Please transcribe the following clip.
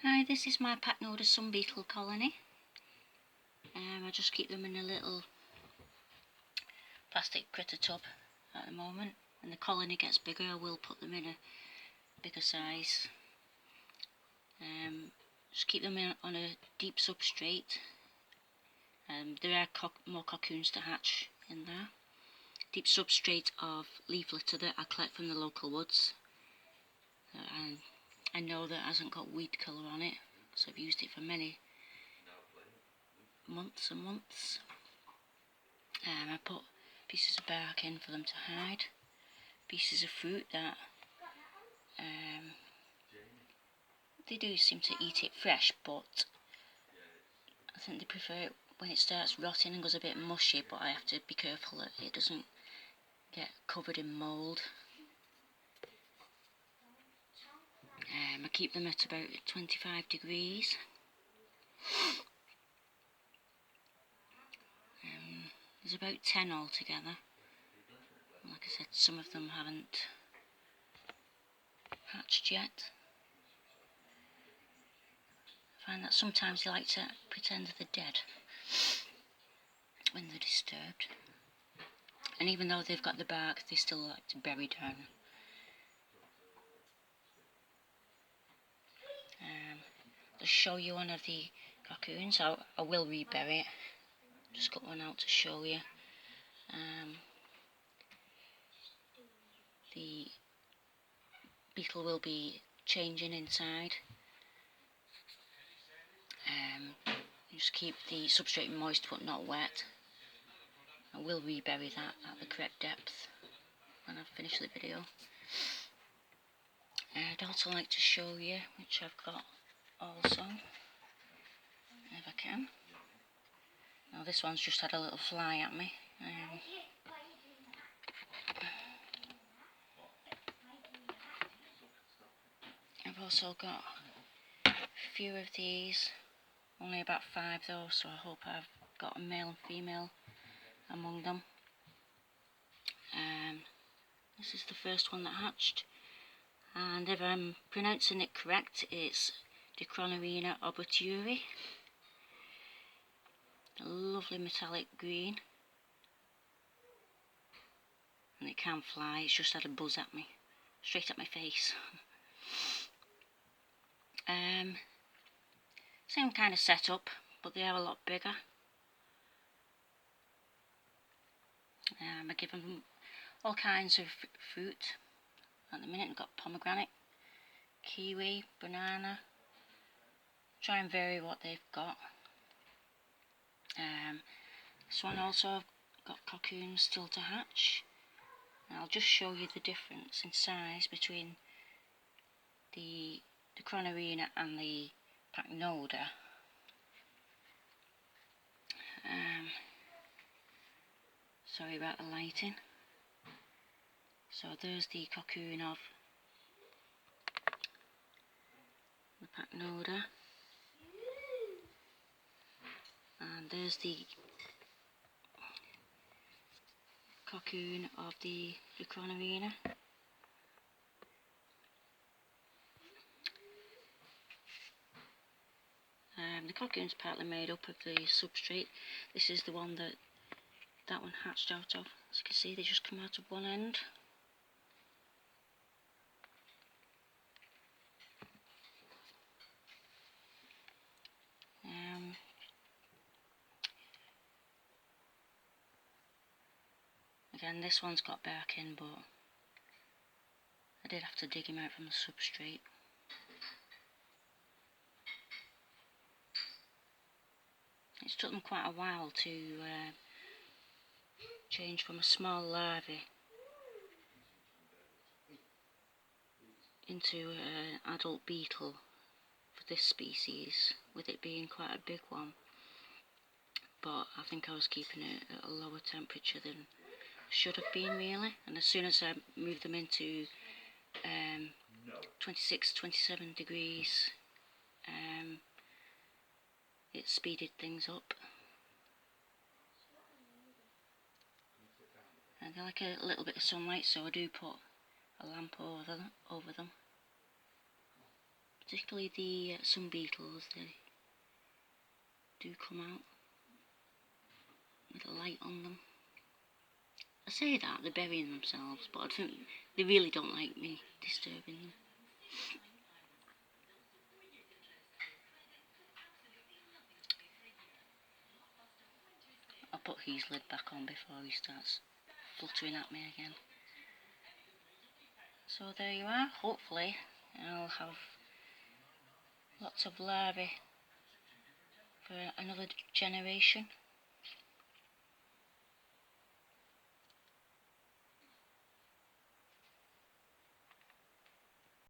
Hi, this is my Pachnoda sun beetle colony. I just keep them in a little plastic critter tub at the moment. When the colony gets bigger, I will put them in a bigger size. Just keep them on a deep substrate. There are more cocoons to hatch in there. Deep substrate of leaf litter that I collect from the local woods. I know that it hasn't got weed colour on it, so I've used it for many months and months. I put pieces of bark in for them to hide, pieces of fruit that they do seem to eat it fresh, but I think they prefer it when it starts rotting and goes a bit mushy, but I have to be careful that it doesn't get covered in mould. I keep them at about 25 degrees. There's about 10 altogether. Like I said, some of them haven't hatched yet. I find that sometimes they like to pretend they're dead when they're disturbed. And even though they've got the bark, they still like to bury down. I'll show you one of the cocoons. I will rebury it. Just got one out to show you. The beetle will be changing inside. Just keep the substrate moist but not wet. I will rebury that at the correct depth when I've finished the video. I'd also like to show you, which I've got also, if I can. Now this one's just had a little fly at me. I've also got a few of these, only about 5 though, so I hope I've got a male and female among them. This is the first one that hatched, and if I'm pronouncing it correct, it's Dicronorrhina oberthuri. A lovely metallic green, and it can fly. It's just had a buzz at me, straight at my face. Same kind of setup, but they are a lot bigger. I give them all kinds of fruit. At the minute I've got pomegranate, kiwi, banana. Try and vary what they've got. This one also got cocoons still to hatch. And I'll just show you the difference in size between the Dicronorrhina and the Pachnoda. Sorry about the lighting. So there's the cocoon of the Pachnoda, and there's the cocoon of the Dicronorrhina. The cocoon's partly made up of the substrate. This is the one that one hatched out of. As you can see, they just come out of one end. Again, this one's got bark in, but I did have to dig him out from the substrate. It's took them quite a while to change from a small larvae into an adult beetle for this species, with it being quite a big one. But I think I was keeping it at a lower temperature than I should have been, really. And as soon as I moved them into 26, 27 degrees, it speeded things up. And they like a little bit of sunlight, so I do put a lamp over them. particularly the some beetles, they do come out with a light on them. I say that, they're burying themselves, but I think they really don't like me disturbing them. I'll put his lid back on before he starts fluttering at me again. So there you are. Hopefully I'll have lots of larvae for another generation.